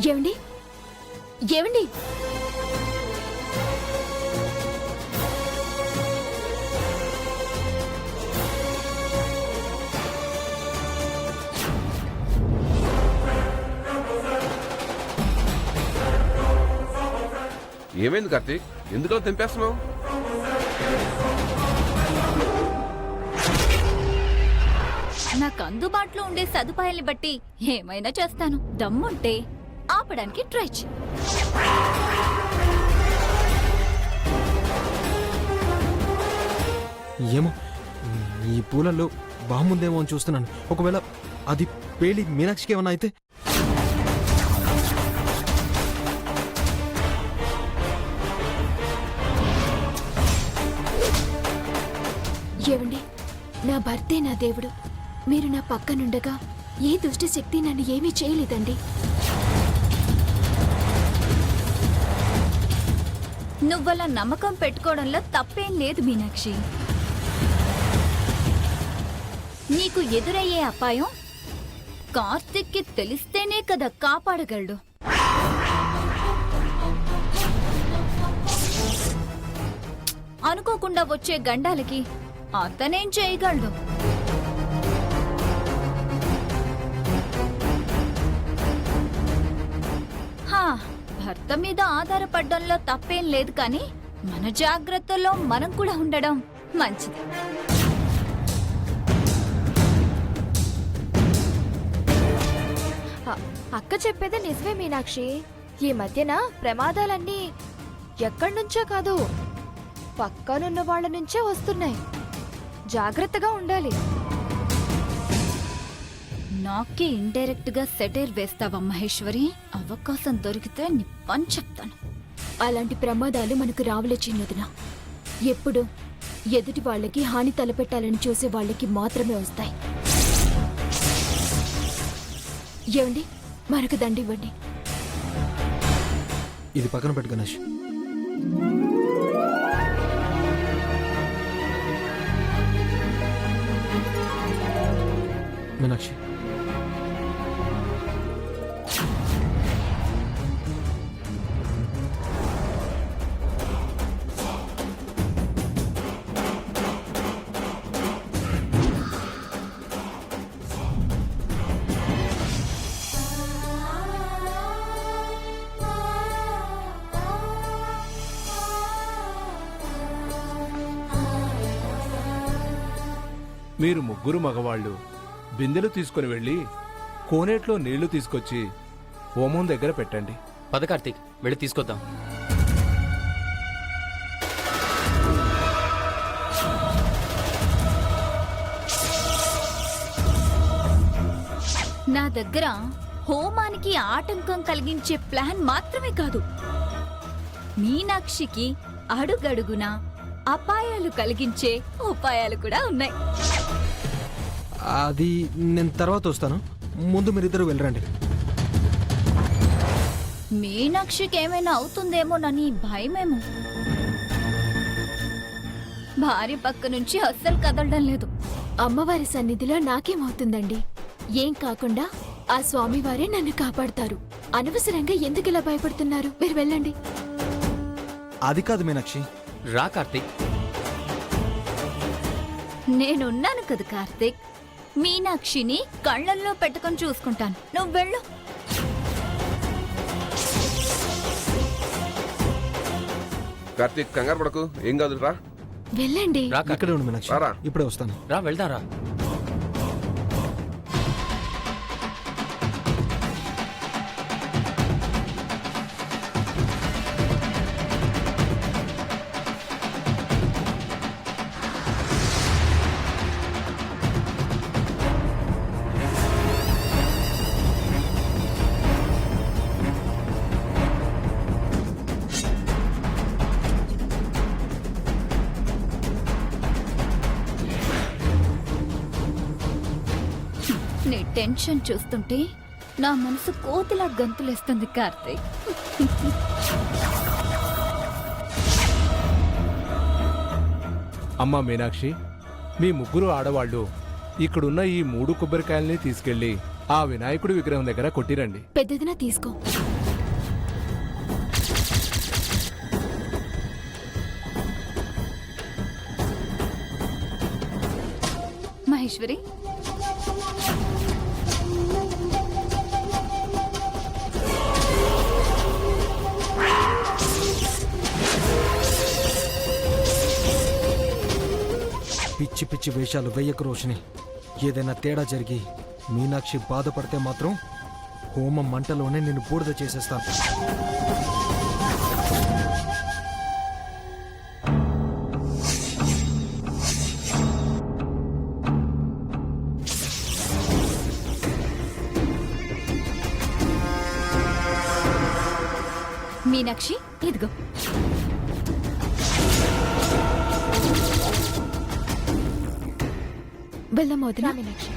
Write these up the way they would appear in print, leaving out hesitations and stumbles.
ఏమండి ఏమండి ఏమైంది కార్తీక్? ఎందుకలా తెంపేస్తున్నావు? నాకు అందుబాటులో ఉండే సదుపాయాల్ని బట్టి ఏమైనా చేస్తాను. దమ్ముంటే ఆపడానికి ట్రై చేయి. ఏమో ఈ పూలల్లో బాగుందేమో అని చూస్తున్నాను. ఒకవేళ అది పేలి మీనాక్షికి ఏమన్నా అయితే? ఏవండి, నా భర్తే నా దేవుడు. మీరు నా పక్కనుండగా ఏ దుష్ట శక్తి నన్ను ఏమీ చేయలేదండి. నువ్వలా నమ్మకం పెట్టుకోవడంలో తప్పేం లేదు మీనాక్షి. నీకు ఎదురయ్యే అపాయం కార్తిక్కి తెలిస్తేనే కదా కాపాడగలడు. అనుకోకుండా వచ్చే గండాలకి అతనేం చేయగలడు? భర్త మీద ఆధారపడడంలో తప్పేం లేదు, కానీ మన జాగ్రత్తల్లో మనం కూడా ఉండడం మంచిది. అక్క చెప్పేది నిజమే మీనాక్షి. ఈ మధ్యన ప్రమాదాలన్నీ ఎక్కడి నుంచో కాదు, పక్కనున్న వాళ్ళ నుంచే వస్తున్నాయి. జాగ్రత్తగా ఉండాలి. నాకే ఇండైరెక్ట్ గా సెటైర్ వేస్తావా మహేశ్వరి? అవకాశం దొరికితే నీ పని చెప్తాను. అలాంటి ప్రమాదాలు మనకు రావులే చిన్నదినా. ఎప్పుడు ఎదుటి వాళ్ళకి హాని తలపెట్టాలని చూసే వాళ్ళకి మాత్రమే వస్తాయి. ఏమండి, మనకు దండివ్వండి. ఇది పక్కన పెట్టు గణేష్. మీనాక్షి, మీరు ముగ్గురు మగవాళ్ళు బిందెలు తీసుకుని వెళ్ళి కోనేట్లో నీళ్లు తీసుకొచ్చి హోమం దగ్గర పెట్టండి. పద కార్తీక్, వెళ్ళి తీసుకొద్దాం. నా దగ్గర హోమానికి ఆటంకం కలిగించే ప్లాన్ మాత్రమే కాదు, మీనాక్షికి అడుగడుగునా అపాయాలు కలిగించే ఉపాయాలు కూడా ఉన్నాయి. అది నేను తర్వాత వస్తాను. ముందు మీరిద్దరు వెళ్ళరండి. మీనాక్షికి ఏమైనా అవుతుందేమోనని భయమేమో. భార్య పక్క నుంచి అస్సలు కదలడం లేదు. అమ్మవారి సన్నిధిలో నాకేమవుతుందండి? ఏం కాకుండా ఆ స్వామివారే నన్ను కాపాడతారు. అనవసరంగా ఎందుకు ఇలా భయపడుతున్నారు? మీరు వెళ్ళండి. అది కాదు మీనాక్షి. రా కార్తీక్. నేనున్నాను కదా కార్తీక్. మీనాక్షిని కళ్ళల్లో పెట్టుకొని చూసుకుంటాను. నువ్వు వెళ్ళు. కార్తీక్ కంగారు పడకు, ఏం కాదు, రా. వెళ్ళండి. ఇక్కడే ఉండు మీనాక్షి, రారా. ఇప్పుడే వస్తాను. రా వెళ్దాం రా. నీ టెన్షన్ చూస్తుంటే నా మనసు కోతిలా గంతులేస్తుంది కార్తీక్. అమ్మా మీనాక్షి, మీ ముగ్గురు ఆడవాళ్ళు ఇక్కడున్న ఈ 3 కొబ్బరికాయల్ని తీసుకెళ్లి ఆ వినాయకుడి విగ్రహం దగ్గర కొట్టిరండి. పెద్దదినా తీసుకో. మహేశ్వరి, పిచ్చి పిచ్చి వేషాలు వెయ్యకు రోషిని. ఏదైనా తేడా జరిగి మీనాక్షి బాధపడితే మాత్రం హోమం మంటలోనే నిన్ను బూడిద చేసేస్తాను. మీనాక్షి ఇదిగో. వెళ్దాం వదినా. మీనాక్షి,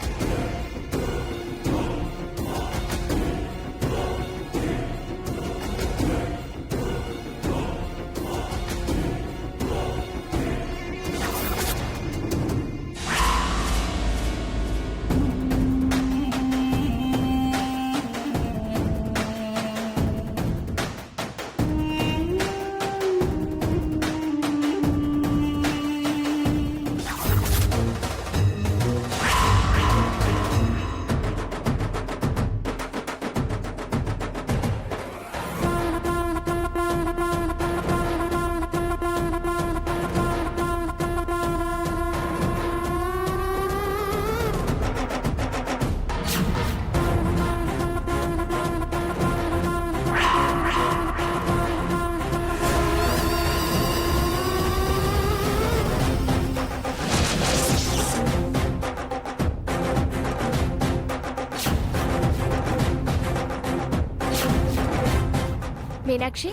మీనాక్షి,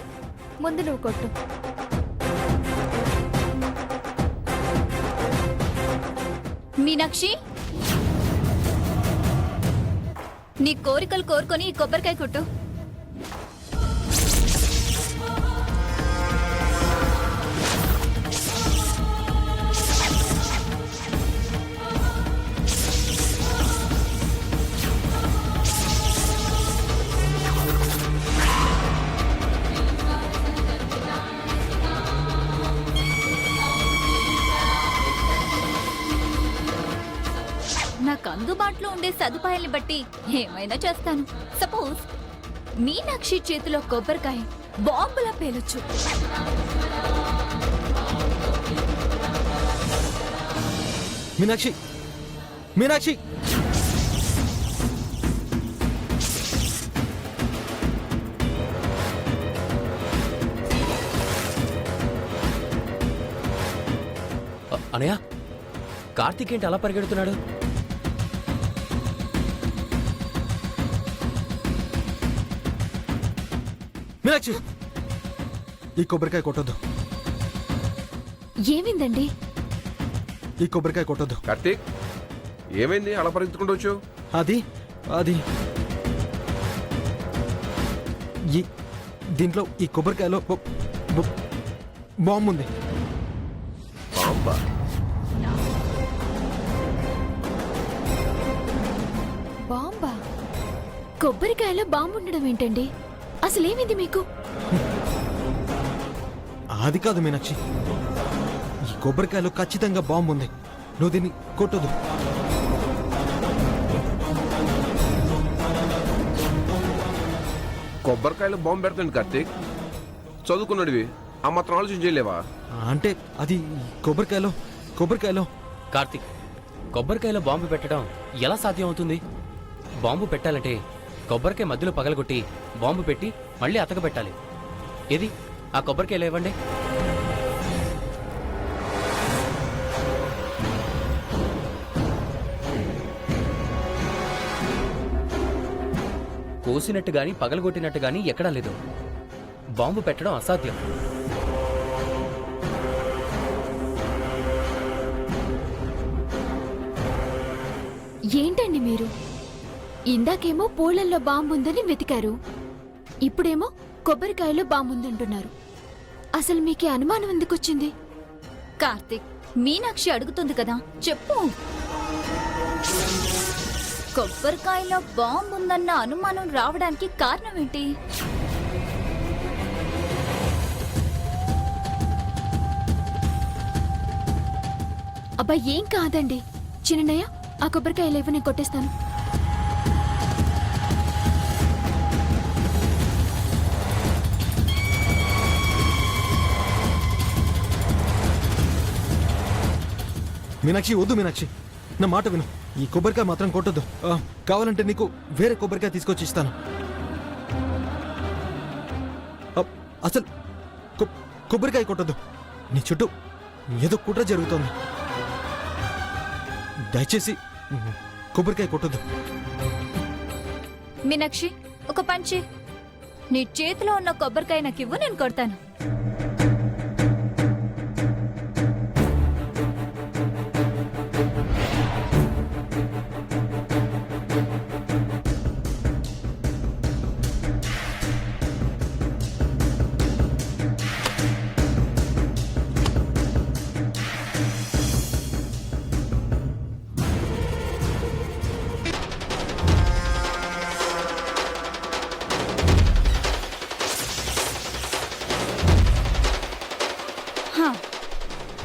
ముందు నువ్వు కొట్టు. మీనాక్షి, నీ కోరికలు కోరుకొని ఈ కొబ్బరికాయ కొట్టు. నాకు అందుబాటులో ఉండే సదుపాయాల్ని బట్టి ఏమైనా చేస్తాను. సపోజ్ మీనాక్షి చేతిలో కొబ్బరికాయ బాంబులా పేలొచ్చు. మీనాక్షి, మీనాక్షి, అనయ్య, కార్తీక్ ఏంటి అలా పరిగెడుతున్నాడు? మీనాక్షి, ఈ కొబ్బరికాయ కొట్టొద్దు. ఏమైందండి? ఈ కొబ్బరికాయ కొట్టొద్దు. కార్తీక్, ఏమైంది అలా పరిగెత్తుకుంటూ వచ్చావు? అది అది ఈ దీంట్లో ఈ కొబ్బరికాయలో బాంబు ఉంది. బాంబా? బాంబా? కొబ్బరికాయలో బాంబు ఉండడం ఏంటండి? అసలేమింది మీకు? అది కాదు మీనాక్షి, ఈ కొబ్బరికాయలో ఖచ్చితంగా బాంబు ఉంది. నువ్వు దీన్ని కొట్టొద్దు. కొబ్బరికాయలు బాంబు పెడతాండి కార్తీక్. చదువుకున్నాడివి, ఆ మాత్రం ఆలోచన చేయలేవా? అంటే అది కొబ్బరికాయలో కార్తీక్, కొబ్బరికాయలో బాంబు పెట్టడం ఎలా సాధ్యం అవుతుంది? బాంబు పెట్టాలంటే కొబ్బరికాయ మధ్యలో పగలగొట్టి బాంబు పెట్టి మళ్ళీ అతకబెట్టాలి. ఏది ఆ కొబ్బరికాయలు ఇవ్వండి. కోసినట్టు గాని పగలగొట్టినట్టు గాని ఎక్కడా లేదు. బాంబు పెట్టడం అసాధ్యం. ఏంటండి మీరు? ఇందాకేమో పూలల్లో బాంబుందని వెతికారు, ఇప్పుడేమో కొబ్బరికాయలో బాంబుందంటున్నారు. అసలు మీకే అనుమానం ఎందుకొచ్చింది? కార్తీక్, మీనాక్షి అడుగుతుంది కదా, చెప్పు. కొబ్బరికాయలో బాంబుందన్న అనుమానం రావడానికి కారణం ఏంటి? అబ్బా ఏం కాదండి. చిన్నయ్య ఆ కొబ్బరికాయలు ఇవ్వ, నేను కొట్టేస్తాను. మీనాక్షి వద్దు మీనాక్షి, నా మాట విను. ఈ కొబ్బరికాయ మాత్రం కొట్టొద్దు. కావాలంటే నీకు వేరే కొబ్బరికాయ తీసుకొచ్చి ఇస్తాను. అసలు కొబ్బరికాయ కొట్టొద్దు. నీ చుట్టూ ఏదో కుట్ర జరుగుతోంది. దయచేసి కొబ్బరికాయ కొట్టొద్దు. మీనాక్షి ఒక పంచి, నీ చేతిలో ఉన్న కొబ్బరికాయ నాకు ఇవ్వు, నేను కొడతాను.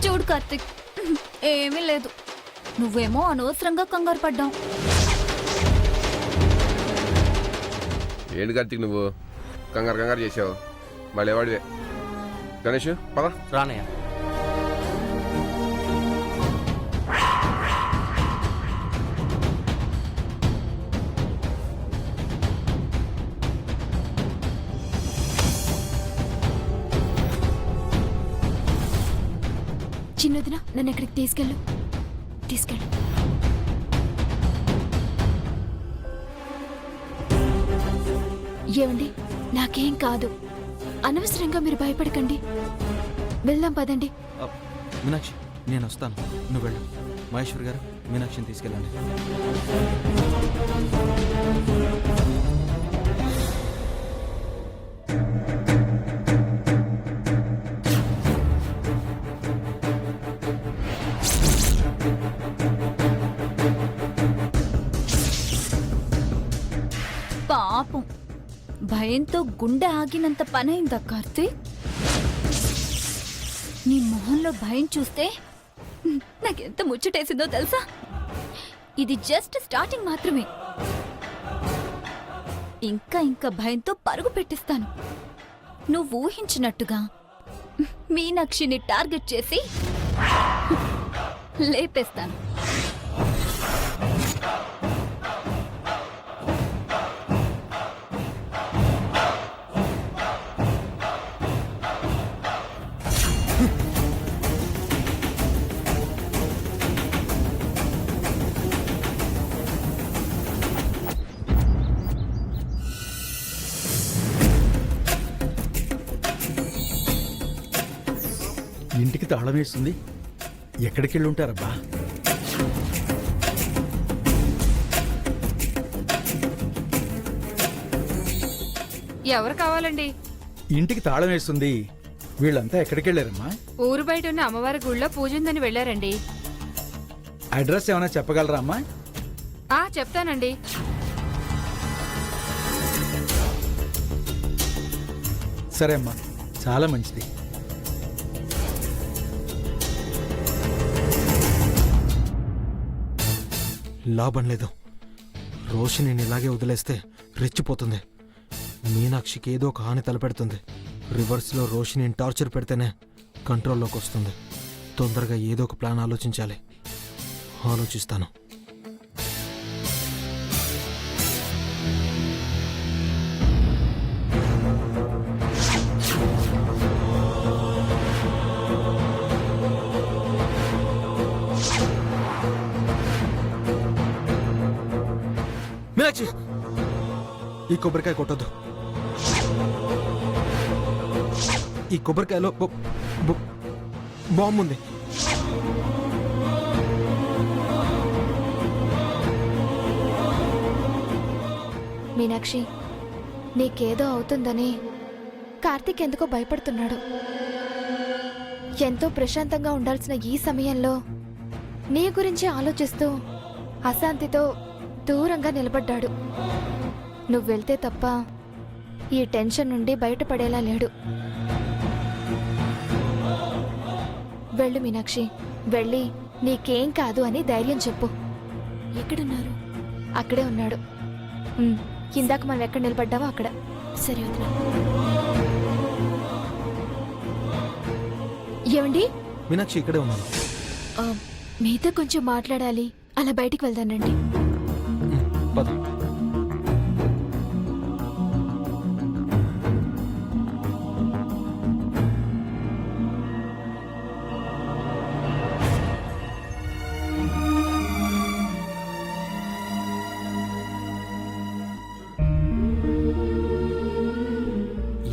చూడు కార్తిక్, ఏమీ లేదు. నువ్వేమో అనవసరంగా కంగారు పడ్డావు. ఏంటి కార్తీక్ నువ్వు కంగారు చేసావు? మళ్ళీ వాడివే. గణేష్ పద. రానయ్య. చిన్నదిన నన్ను ఎక్కడికి తీసుకెళ్ళు. ఏమండి, నాకేం కాదు. అనవసరంగా మీరు భయపడకండి. వెళ్దాం పదండి. మీనాక్షి నేను వస్తాను, నువ్వు వెళ్ళు. మహేశ్వర్ గారు మీనాక్షిని తీసుకెళ్ళండి. పాపం, భయంతో గుండె ఆగినంత పనైందా కార్తీక్? నీ మొహంలో భయం చూస్తే నాకెంత ముచ్చటేసిందో తెలుసా? ఇది జస్ట్ స్టార్టింగ్ మాత్రమే. ఇంకా భయంతో పరుగు పెట్టిస్తాను. నువ్వు ఊహించినట్టుగా మీనాక్షిని టార్గెట్ చేసి లేపేస్తాను. ఇంటికి తాళం వేస్తుంది. ఎక్కడికి వెళ్ళి ఉంటారబ్బా? ఎవరు కావాలండి? ఇంటికి తాళం వేస్తుంది. వీళ్ళంతా ఎక్కడికి వెళ్ళారమ్మా? ఊరు బయట ఉన్న అమ్మవారి గుళ్ళో పూజ ఉందని వెళ్ళారండి. అడ్రస్ ఏమైనా చెప్పగలరా అమ్మా? చెప్తానండి. సరే అమ్మా, చాలా మంచిది. లాభం లేదు. రోషిని ఇలాగే వదిలేస్తే రెచ్చిపోతుంది. మీనాక్షికి ఏదో ఒక హాని తలపెడుతుంది. రివర్స్లో రోషిని టార్చర్ పెడితేనే కంట్రోల్లోకి వస్తుంది. తొందరగా ఏదో ఒక ప్లాన్ ఆలోచించాలి. ఆలోచిస్తాను. మీనాక్షి, ఈ కొబ్బరికాయ కొట్టొద్దు. ఈ కొబ్బరికాయలో బాంబు ఉంది. మీనాక్షి, నీకేదో అవుతుందని కార్తీక్ ఎందుకో భయపడుతున్నాడు. ఎంతో ప్రశాంతంగా ఉండాల్సిన ఈ సమయంలో నీ గురించి ఆలోచిస్తూ అశాంతితో దూరంగా నిలబడ్డాడు. నువ్వు వెళ్తే తప్ప ఈ టెన్షన్ నుండి బయటపడేలా లేడు. వెళ్ళు మీనాక్షి, వెళ్ళి నీకేం కాదు అని ధైర్యం చెప్పు. ఎక్కడున్నారు? అక్కడే ఉన్నాడు. ఇందాక మనం ఎక్కడ నిలబడ్డావో అక్కడ. సరే వదినా. ఏమండి, మీనాక్షి ఇక్కడే ఉన్నాను. ఆ, మీతో కొంచెం మాట్లాడాలి. అలా బయటికి వెళ్దానండి. పద.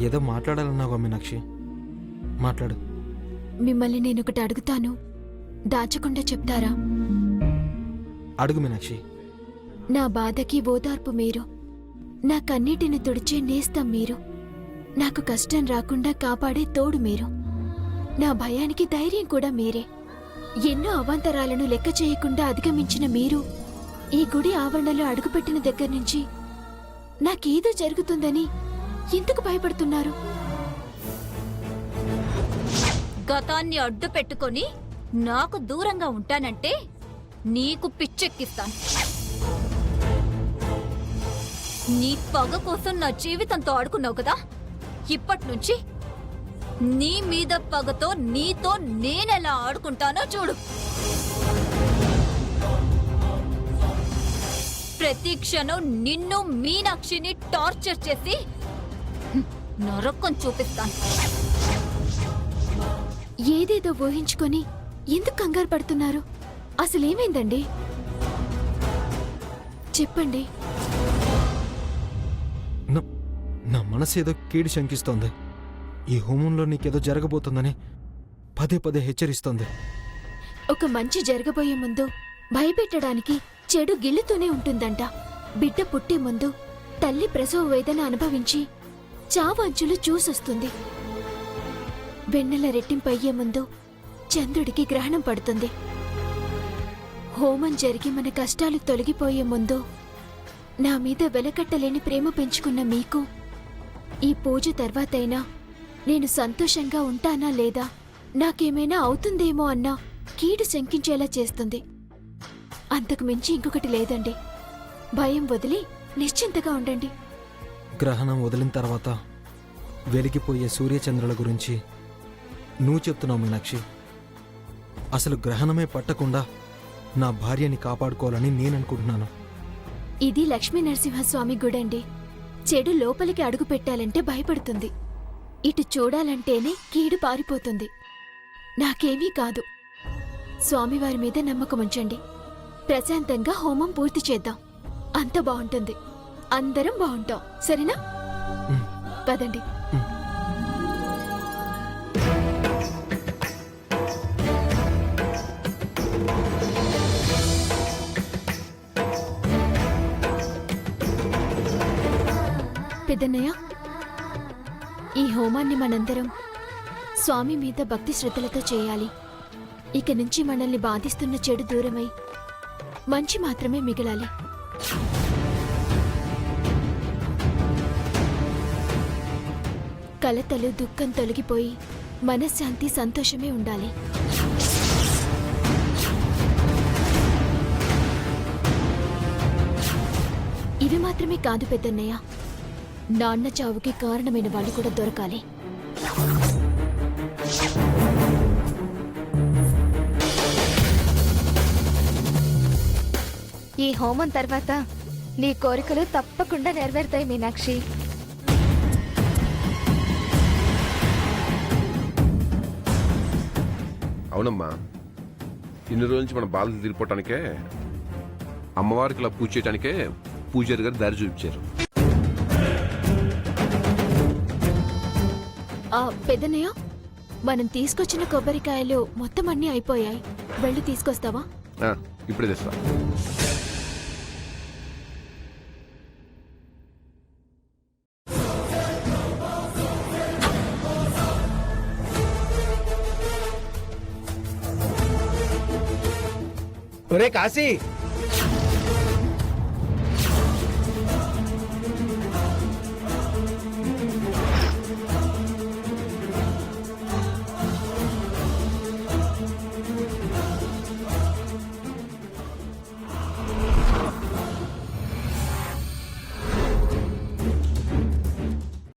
ఏదో మాట్లాడాలన్నావా మీనాక్షి? మాట్లాడు. మిమ్మల్ని నేను ఒకటి అడుగుతాను, దాచకుండా చెప్తారా? అడుగు మీనాక్షి. నా బాధకి ఓదార్పు మీరు, నా కన్నీటిని తుడిచే నేస్తం మీరు, నాకు కష్టం రాకుండా కాపాడే తోడు మీరు, నా భయానికి ధైర్యం కూడా మీరే. ఎన్నో అవాంతరాలను లెక్క చేయకుండా అధిగమించిన మీరు ఈ గుడి ఆవరణలో అడుగుపెట్టిన దగ్గర నుంచి నాకేదో జరుగుతుందని ఎందుకు భయపడుతున్నారు? గతాన్ని అడ్డు పెట్టుకొని నాకు దూరంగా ఉంటానంటే నీకు పిచ్చెక్కిస్తాను. నీ పగ కోసం నా జీవితంతో ఆడుకున్నావు కదా, ఇప్పట్నుంచి నీ మీద పగతో నీతో నేనెలా ఆడుకుంటానో చూడు. ప్రతి క్షణం నిన్ను మీనాక్షిని టార్చర్ చేసి నరకం చూపిస్తాను. ఏదేదో ఊహించుకొని ఎందుకు కంగారు పడుతున్నారు? అసలేమైందండి? చెప్పండి. నా మనసు ఏదో కీడు శంకిస్తోంది. ఈ హోమంలో నీకేదో జరగబోతుందని పదే పదే హెచ్చరిస్తోంది. ఒక మంచి జరగబోయే ముందు భయపెట్టడానికి చెడు గిల్లుతూనే ఉంటుందంట. బిడ్డ పుట్టే ముందు తల్లి ప్రసవ వేదన అనుభవించి చావంచులు చూసొస్తుంది. వెన్నెల రెట్టింపయ్యే ముందు చంద్రుడికి గ్రహణం పడుతుంది. హోమం జరిగి మన కష్టాలు తొలగిపోయే ముందు నా మీద వెలకట్టలేని ప్రేమ పెంచుకున్న మీకు ఈ పూజ తర్వాతైనా నేను సంతోషంగా ఉంటానా లేదా, నాకేమైనా అవుతుందేమో అన్నా కీడు శంకించేలా చేస్తుంది. అంతకు మించి ఇంకొకటి లేదండి. భయం వదిలి నిశ్చింతగా ఉండండి. గ్రహణం వదిలిన తర్వాత వెలిగిపోయే సూర్యచంద్రుల గురించి నువ్వు చెప్తున్నావు మీనాక్షి. అసలు గ్రహణమే పట్టకుండా నా భార్యని కాపాడుకోవాలని నేననుకుంటున్నాను. ఇది లక్ష్మీ నరసింహస్వామి గుడండి. చెడు లోపలికి అడుగు పెట్టాలంటే భయపడుతుంది. ఇటు చూడాలంటేనే కీడు పారిపోతుంది. నాకేమీ కాదు. స్వామివారి మీద నమ్మకం ఉంచండి. ప్రశాంతంగా హోమం పూర్తి చేద్దాం. అంత బాగుంటుంది. అందరం బాగుంటాం. సరేనా? పదండి. పెద్దన్నయ్య, ఈ హోమాన్ని మనందరం స్వామి మీద భక్తి శ్రద్ధలతో చేయాలి. ఇక నుంచి మనల్ని బాధిస్తున్న చెడు దూరమై మంచి మాత్రమే మిగలాలి. కలతలు దుఃఖం తొలగిపోయి మనశ్శాంతి సంతోషమే ఉండాలి. ఇవి మాత్రమే కాదు పెద్దన్నయ్య, నాన్న చావుకి కారణమైన వాళ్ళు కూడా దొరకాలి. ఈ హోమం తర్వాత నీ కోరికలు తప్పకుండా నెరవేరుతాయి మీనాక్షి. అవునమ్మా, ఇన్ని రోజుల నుంచి మన బాధలు తీరిపోవటానికే, అమ్మవారికి ఇలా పూజ చేయడానికే పూజారి గారు దారి చూపించారు. పెద్దన్నయ్య, మనం తీసుకొచ్చిన కొబ్బరికాయలు మొత్తం అన్నీ అయిపోయాయి. వెళ్ళి తీసుకొస్తావా? ఇప్పుడే తెస్తా. ఒరే కాశీ,